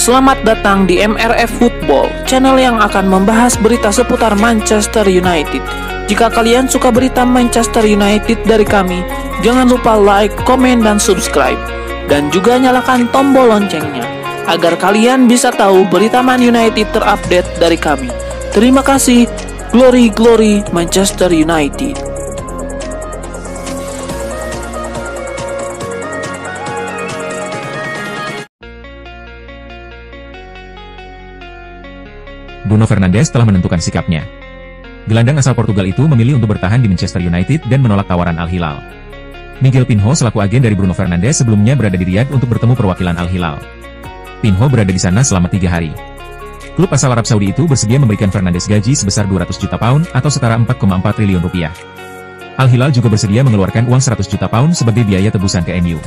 Selamat datang di MRF Football, channel yang akan membahas berita seputar Manchester United. Jika kalian suka berita Manchester United dari kami, jangan lupa like, komen, dan subscribe. Dan juga nyalakan tombol loncengnya, agar kalian bisa tahu berita Man United terupdate dari kami. Terima kasih, Glory Glory Manchester United. Bruno Fernandes telah menentukan sikapnya. Gelandang asal Portugal itu memilih untuk bertahan di Manchester United dan menolak tawaran Al Hilal. Miguel Pinho selaku agen dari Bruno Fernandes sebelumnya berada di Riyadh untuk bertemu perwakilan Al Hilal. Pinho berada di sana selama 3 hari. Klub asal Arab Saudi itu bersedia memberikan Fernandes gaji sebesar 200 juta pound atau setara 4,4 triliun rupiah. Al Hilal juga bersedia mengeluarkan uang 100 juta pound sebagai biaya tebusan ke MU.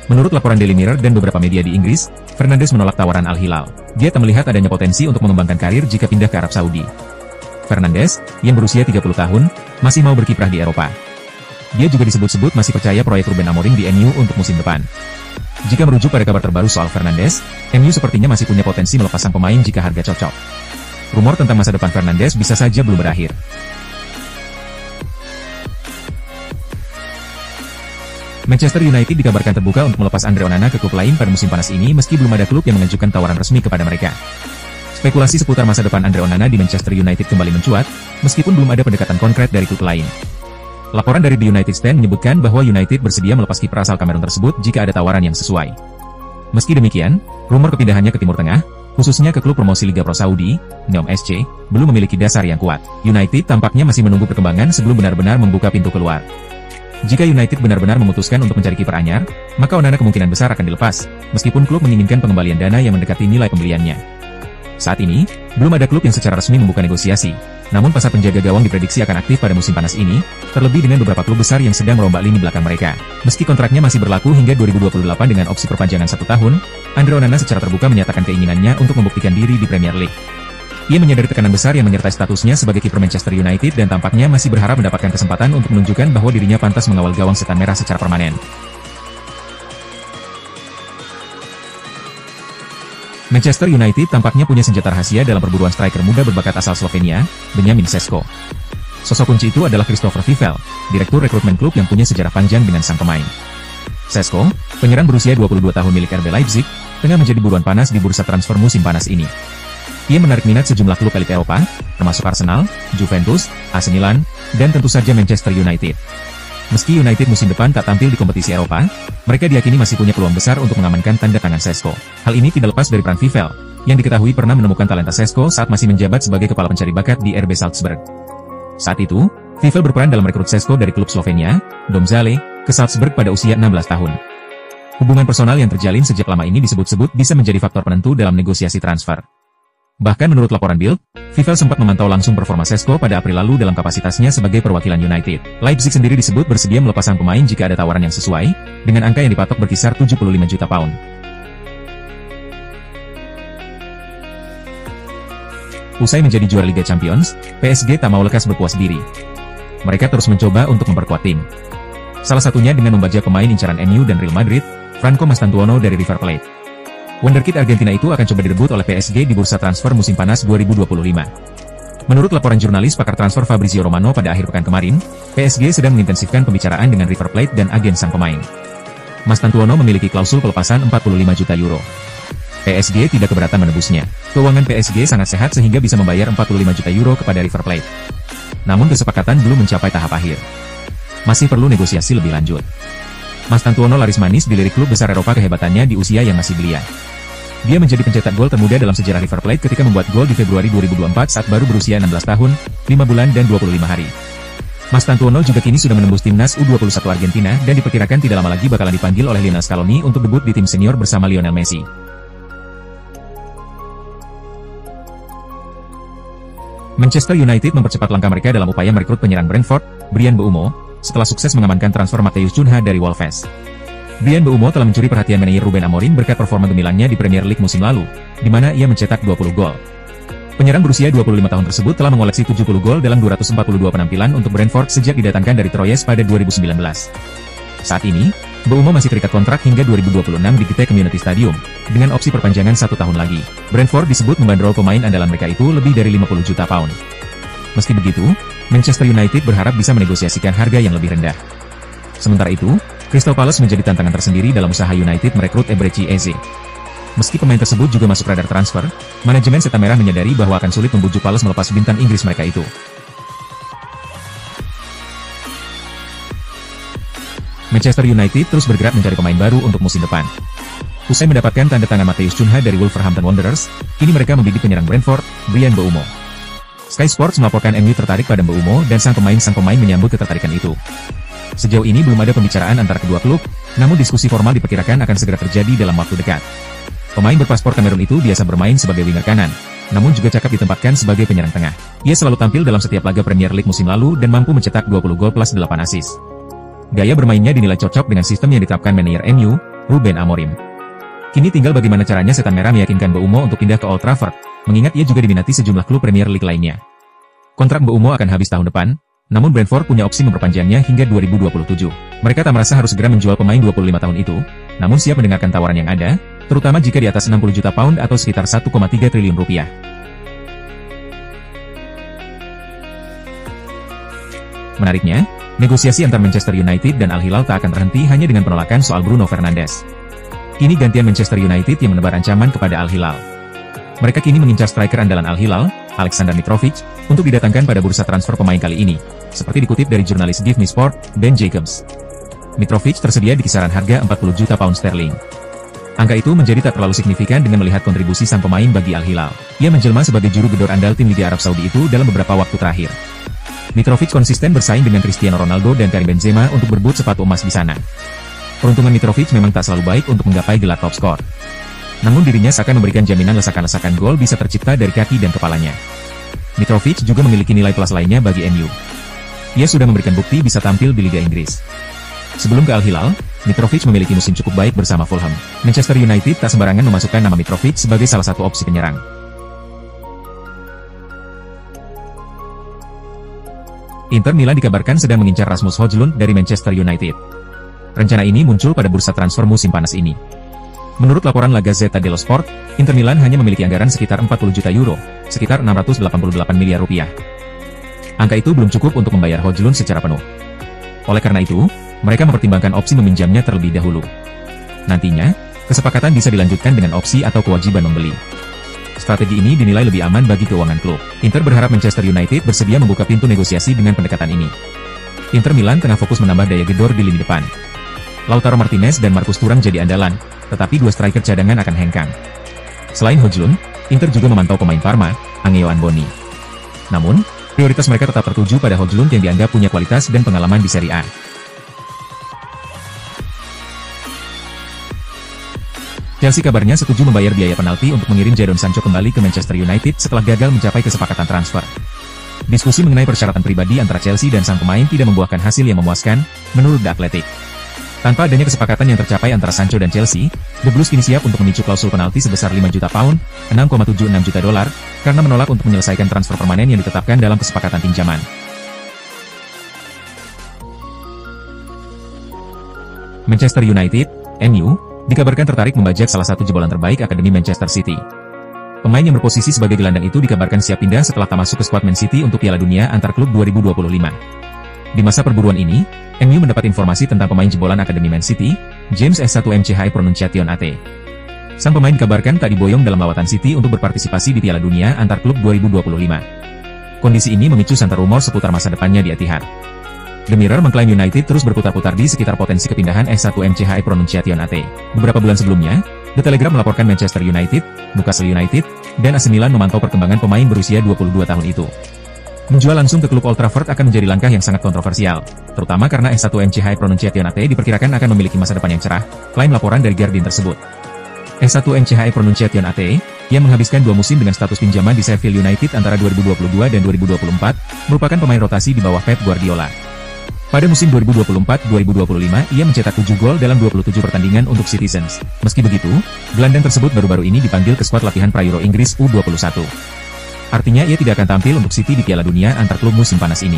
Menurut laporan Daily Mirror dan beberapa media di Inggris, Fernandes menolak tawaran Al Hilal. Dia tak melihat adanya potensi untuk mengembangkan karir jika pindah ke Arab Saudi. Fernandes, yang berusia 30 tahun, masih mau berkiprah di Eropa. Dia juga disebut-sebut masih percaya proyek Ruben Amorim di MU untuk musim depan. Jika merujuk pada kabar terbaru soal Fernandes, MU sepertinya masih punya potensi melepas sang pemain jika harga cocok. Rumor tentang masa depan Fernandes bisa saja belum berakhir. Manchester United dikabarkan terbuka untuk melepas Andre Onana ke klub lain pada musim panas ini meski belum ada klub yang mengajukan tawaran resmi kepada mereka. Spekulasi seputar masa depan Andre Onana di Manchester United kembali mencuat, meskipun belum ada pendekatan konkret dari klub lain. Laporan dari The United Stand menyebutkan bahwa United bersedia melepas kiper asal Kamerun tersebut jika ada tawaran yang sesuai. Meski demikian, rumor kepindahannya ke Timur Tengah, khususnya ke klub promosi Liga Pro Saudi, Neom SC, belum memiliki dasar yang kuat. United tampaknya masih menunggu perkembangan sebelum benar-benar membuka pintu keluar. Jika United benar-benar memutuskan untuk mencari kiper anyar, maka Onana kemungkinan besar akan dilepas, meskipun klub menginginkan pengembalian dana yang mendekati nilai pembeliannya. Saat ini, belum ada klub yang secara resmi membuka negosiasi, namun pasar penjaga gawang diprediksi akan aktif pada musim panas ini, terlebih dengan beberapa klub besar yang sedang merombak lini belakang mereka. Meski kontraknya masih berlaku hingga 2028 dengan opsi perpanjangan 1 tahun, Andre Onana secara terbuka menyatakan keinginannya untuk membuktikan diri di Premier League. Ia menyadari tekanan besar yang menyertai statusnya sebagai kiper Manchester United dan tampaknya masih berharap mendapatkan kesempatan untuk menunjukkan bahwa dirinya pantas mengawal gawang setan merah secara permanen. Manchester United tampaknya punya senjata rahasia dalam perburuan striker muda berbakat asal Slovenia, Benjamin Šeško. Sosok kunci itu adalah Christopher Vivel, direktur rekrutmen klub yang punya sejarah panjang dengan sang pemain. Šeško, penyerang berusia 22 tahun milik RB Leipzig, tengah menjadi buruan panas di bursa transfer musim panas ini. Ia menarik minat sejumlah klub elit Eropa, termasuk Arsenal, Juventus, AC Milan, dan tentu saja Manchester United. Meski United musim depan tak tampil di kompetisi Eropa, mereka diyakini masih punya peluang besar untuk mengamankan tanda tangan Šeško. Hal ini tidak lepas dari peran Vivel, yang diketahui pernah menemukan talenta Šeško saat masih menjabat sebagai kepala pencari bakat di RB Salzburg. Saat itu, Vivel berperan dalam merekrut Šeško dari klub Slovenia, Domžale, ke Salzburg pada usia 16 tahun. Hubungan personal yang terjalin sejak lama ini disebut-sebut bisa menjadi faktor penentu dalam negosiasi transfer. Bahkan menurut laporan Bild, Vivel sempat memantau langsung performa Šeško pada April lalu dalam kapasitasnya sebagai perwakilan United. Leipzig sendiri disebut bersedia melepas sang pemain jika ada tawaran yang sesuai, dengan angka yang dipatok berkisar 75 juta pound. Usai menjadi juara Liga Champions, PSG tak mau lekas berpuas diri. Mereka terus mencoba untuk memperkuat tim. Salah satunya dengan membajak pemain incaran MU dan Real Madrid, Franco Mastantuono dari River Plate. Wonderkid Argentina itu akan coba direbut oleh PSG di bursa transfer musim panas 2025. Menurut laporan jurnalis pakar transfer Fabrizio Romano pada akhir pekan kemarin, PSG sedang mengintensifkan pembicaraan dengan River Plate dan agen sang pemain. Mastantuono memiliki klausul pelepasan 45 juta euro. PSG tidak keberatan menebusnya. Keuangan PSG sangat sehat sehingga bisa membayar 45 juta euro kepada River Plate. Namun kesepakatan belum mencapai tahap akhir. Masih perlu negosiasi lebih lanjut. Mastantuono laris manis dilirik klub besar Eropa kehebatannya di usia yang masih belia. Dia menjadi pencetak gol termuda dalam sejarah River Plate ketika membuat gol di Februari 2024 saat baru berusia 16 tahun, 5 bulan dan 25 hari. Mastantuono juga kini sudah menembus timnas U21 Argentina dan diperkirakan tidak lama lagi bakalan dipanggil oleh Lionel Scaloni untuk debut di tim senior bersama Lionel Messi. Manchester United mempercepat langkah mereka dalam upaya merekrut penyerang Brentford, Bryan Mbeumo, setelah sukses mengamankan transfer Matheus Cunha dari Wolves. Bryan Mbeumo telah mencuri perhatian manajer Ruben Amorim berkat performa gemilangnya di Premier League musim lalu, di mana ia mencetak 20 gol. Penyerang berusia 25 tahun tersebut telah mengoleksi 70 gol dalam 242 penampilan untuk Brentford sejak didatangkan dari Troyes pada 2019. Saat ini, Mbeumo masih terikat kontrak hingga 2026 di GT Community Stadium, dengan opsi perpanjangan 1 tahun lagi. Brentford disebut membandrol pemain andalan mereka itu lebih dari 50 juta pound. Meski begitu, Manchester United berharap bisa menegosiasikan harga yang lebih rendah. Sementara itu, Crystal Palace menjadi tantangan tersendiri dalam usaha United merekrut Eberechi Eze. Meski pemain tersebut juga masuk radar transfer, manajemen Setan Merah menyadari bahwa akan sulit membujuk Palace melepas bintang Inggris mereka itu. Manchester United terus bergerak mencari pemain baru untuk musim depan. Usai mendapatkan tanda tangan Matheus Cunha dari Wolverhampton Wanderers, kini mereka membidik penyerang Brentford, Bryan Mbeumo. Sky Sports melaporkan MU tertarik pada Mbeumo dan sang pemain menyambut ketertarikan itu. Sejauh ini belum ada pembicaraan antara kedua klub, namun diskusi formal diperkirakan akan segera terjadi dalam waktu dekat. Pemain berpaspor Kamerun itu biasa bermain sebagai winger kanan, namun juga cakap ditempatkan sebagai penyerang tengah. Ia selalu tampil dalam setiap laga Premier League musim lalu dan mampu mencetak 20 gol plus 8 assist. Gaya bermainnya dinilai cocok dengan sistem yang diterapkan manajer MU, Ruben Amorim. Kini tinggal bagaimana caranya Setan Merah meyakinkan Mbeumo untuk pindah ke Old Trafford, mengingat ia juga diminati sejumlah klub Premier League lainnya. Kontrak Mbeumo akan habis tahun depan, namun Brentford punya opsi memperpanjangnya hingga 2027. Mereka tak merasa harus segera menjual pemain 25 tahun itu, namun siap mendengarkan tawaran yang ada, terutama jika di atas 60 juta pound atau sekitar 1,3 triliun rupiah. Menariknya, negosiasi antar Manchester United dan Al Hilal tak akan terhenti hanya dengan penolakan soal Bruno Fernandes. Kini gantian Manchester United yang menebar ancaman kepada Al Hilal. Mereka kini mengincar striker andalan Al Hilal, Aleksandar Mitrovic, untuk didatangkan pada bursa transfer pemain kali ini, seperti dikutip dari jurnalis Give Me Sport, Ben Jacobs. Mitrovic tersedia di kisaran harga 40 juta pound sterling. Angka itu menjadi tak terlalu signifikan dengan melihat kontribusi sang pemain bagi Al Hilal. Ia menjelma sebagai juru gedor andal tim Liga Arab Saudi itu dalam beberapa waktu terakhir. Mitrovic konsisten bersaing dengan Cristiano Ronaldo dan Karim Benzema untuk berebut sepatu emas di sana. Peruntungan Mitrovic memang tak selalu baik untuk menggapai gelar top skor. Namun dirinya seakan memberikan jaminan lesakan-lesakan gol bisa tercipta dari kaki dan kepalanya. Mitrovic juga memiliki nilai plus lainnya bagi MU. Ia sudah memberikan bukti bisa tampil di Liga Inggris. Sebelum ke Al Hilal, Mitrovic memiliki musim cukup baik bersama Fulham. Manchester United tak sembarangan memasukkan nama Mitrovic sebagai salah satu opsi penyerang. Inter Milan dikabarkan sedang mengincar Rasmus Højlund dari Manchester United. Rencana ini muncul pada bursa transfer musim panas ini. Menurut laporan La Gazzetta dello Sport, Inter Milan hanya memiliki anggaran sekitar 40 juta euro, sekitar 688 miliar rupiah. Angka itu belum cukup untuk membayar Højlund secara penuh. Oleh karena itu, mereka mempertimbangkan opsi meminjamnya terlebih dahulu. Nantinya, kesepakatan bisa dilanjutkan dengan opsi atau kewajiban membeli. Strategi ini dinilai lebih aman bagi keuangan klub. Inter berharap Manchester United bersedia membuka pintu negosiasi dengan pendekatan ini. Inter Milan tengah fokus menambah daya gedor di lini depan. Lautaro Martinez dan Marcus Thuram jadi andalan, tetapi dua striker cadangan akan hengkang. Selain Højlund, Inter juga memantau pemain Parma, Angelo Anboni. Namun, prioritas mereka tetap tertuju pada Højlund yang dianggap punya kualitas dan pengalaman di Serie A. Chelsea kabarnya setuju membayar biaya penalti untuk mengirim Jadon Sancho kembali ke Manchester United setelah gagal mencapai kesepakatan transfer. Diskusi mengenai persyaratan pribadi antara Chelsea dan sang pemain tidak membuahkan hasil yang memuaskan, menurut The Athletic. Tanpa adanya kesepakatan yang tercapai antara Sancho dan Chelsea, The Blues kini siap untuk memicu klausul penalti sebesar 5 juta pound, 6,76 juta dolar, karena menolak untuk menyelesaikan transfer permanen yang ditetapkan dalam kesepakatan pinjaman. Manchester United, MU, dikabarkan tertarik membajak salah satu jebolan terbaik Akademi Manchester City. Pemain yang berposisi sebagai gelandang itu dikabarkan siap pindah setelah tak masuk ke skuad Man City untuk Piala Dunia antar klub 2025. Di masa perburuan ini, MU mendapat informasi tentang pemain jebolan Akademi Man City, James S1MC High Pronunciation AT. Sang pemain dikabarkan tak diboyong dalam lawatan City untuk berpartisipasi di Piala Dunia antar klub 2025. Kondisi ini memicu santer rumor seputar masa depannya di Etihad. The Mirror mengklaim United terus berputar-putar di sekitar potensi kepindahan S1MC Pronunciation AT. Beberapa bulan sebelumnya, The Telegraph melaporkan Manchester United, Newcastle United, dan AC Milan memantau perkembangan pemain berusia 22 tahun itu. Menjual langsung ke klub Old Trafford akan menjadi langkah yang sangat kontroversial, terutama karena S1MC Pronunciation AT diperkirakan akan memiliki masa depan yang cerah, klaim laporan dari Guardian tersebut. S1MC Pronunciation AT, yang menghabiskan 2 musim dengan status pinjaman di Sheffield United antara 2022 dan 2024, merupakan pemain rotasi di bawah Pep Guardiola. Pada musim 2024-2025, ia mencetak 7 gol dalam 27 pertandingan untuk Citizens. Meski begitu, gelandang tersebut baru-baru ini dipanggil ke skuad latihan pra-Euro Inggris U21. Artinya ia tidak akan tampil untuk City di Piala Dunia antar klub musim panas ini.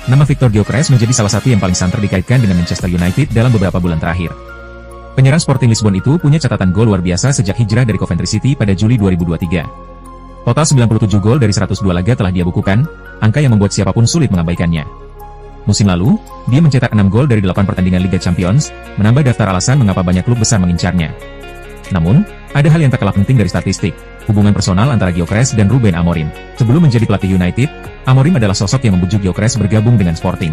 Nama Victor Gyökeres menjadi salah satu yang paling santer dikaitkan dengan Manchester United dalam beberapa bulan terakhir. Penyerang Sporting Lisbon itu punya catatan gol luar biasa sejak hijrah dari Coventry City pada Juli 2023. Total 97 gol dari 102 laga telah dia bukukan, angka yang membuat siapapun sulit mengabaikannya. Musim lalu, dia mencetak 6 gol dari 8 pertandingan Liga Champions, menambah daftar alasan mengapa banyak klub besar mengincarnya. Namun, ada hal yang tak kalah penting dari statistik, hubungan personal antara Gyökeres dan Ruben Amorim. Sebelum menjadi pelatih United, Amorim adalah sosok yang membujuk Gyökeres bergabung dengan Sporting.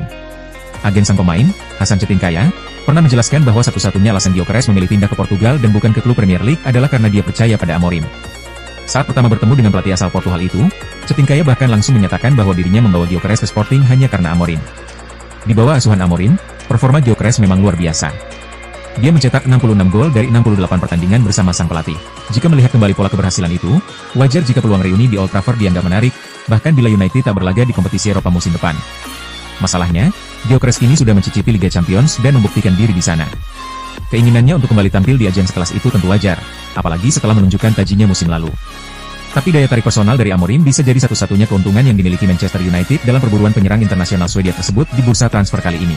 Agen sang pemain, Hasan Cetinkaya, pernah menjelaskan bahwa satu-satunya alasan Gyökeres memilih pindah ke Portugal dan bukan ke klub Premier League adalah karena dia percaya pada Amorim. Saat pertama bertemu dengan pelatih asal Portugal itu, Cetinkaya bahkan langsung menyatakan bahwa dirinya membawa Gyökeres ke Sporting hanya karena Amorim. Di bawah asuhan Amorim, performa Gyökeres memang luar biasa. Dia mencetak 66 gol dari 68 pertandingan bersama sang pelatih. Jika melihat kembali pola keberhasilan itu, wajar jika peluang reuni di Old Trafford dianggap menarik, bahkan bila United tak berlaga di kompetisi Eropa musim depan. Masalahnya, Gyökeres kini sudah mencicipi Liga Champions dan membuktikan diri di sana. Keinginannya untuk kembali tampil di ajang sekelas itu tentu wajar, apalagi setelah menunjukkan tajinya musim lalu. Tapi daya tarik personal dari Amorim bisa jadi satu-satunya keuntungan yang dimiliki Manchester United dalam perburuan penyerang internasional Swedia tersebut di bursa transfer kali ini.